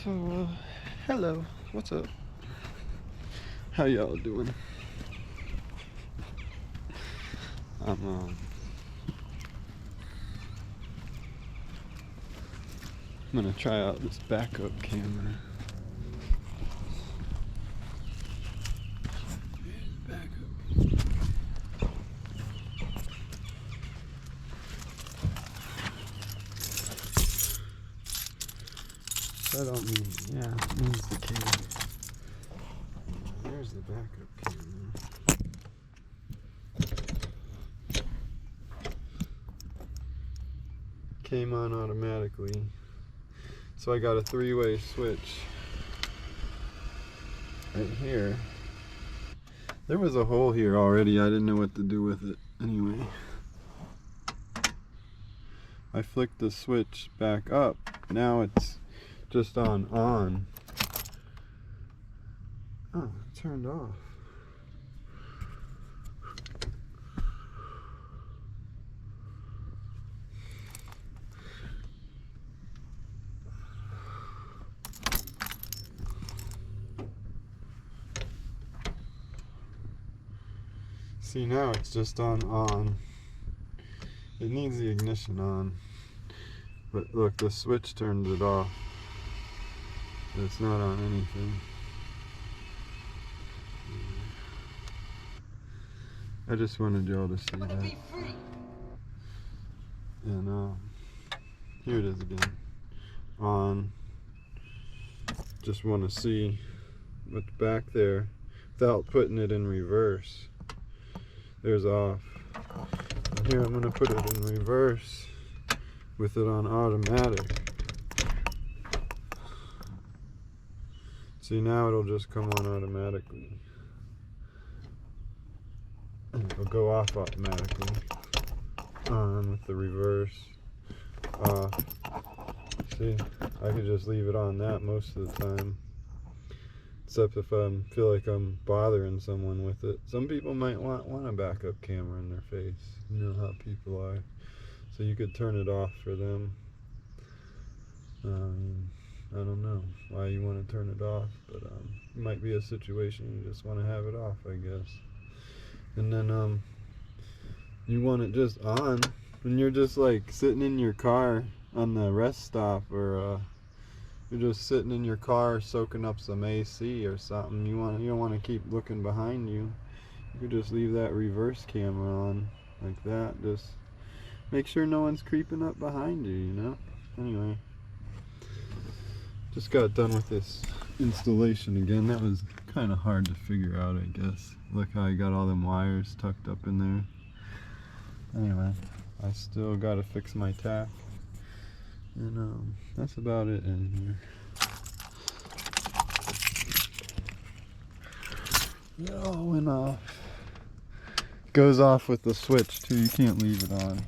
So, hello, what's up? How y'all doing? I'm gonna try out this backup camera. I don't mean, yeah, it means the camera. There's the backup camera. Came on automatically. So I got a three-way switch right here. There was a hole here already. I didn't know what to do with it. Anyway, I flicked the switch back up. Now it's just on. Oh, it turned off. See, now it's just on. It needs the ignition on. But look, the switch turned it off. It's not on anything. I just wanted y'all to see that. And here it is again. On. Just want to see what's back there without putting it in reverse. There's off. And here I'm going to put it in reverse with it on automatic. See, now it'll just come on automatically. And it'll go off automatically. On with the reverse. Off. See, I could just leave it on that most of the time. Except if I feel like I'm bothering someone with it. Some people might want a backup camera in their face. You know how people are. So you could turn it off for them. I don't know why you want to turn it off, but it might be a situation you just want to have it off, I guess. And then you want it just on when you're just like sitting in your car on the rest stop, or you're just sitting in your car soaking up some AC or something. You don't want to keep looking behind you. You could just leave that reverse camera on like that. Just make sure no one's creeping up behind you, you know? Anyway, just got done with this installation again. That was kind of hard to figure out, I guess. Look how I got all them wires tucked up in there. Anyway, I still got to fix my tack. And that's about it in here. It all went off. Goes off with the switch too. You can't leave it on.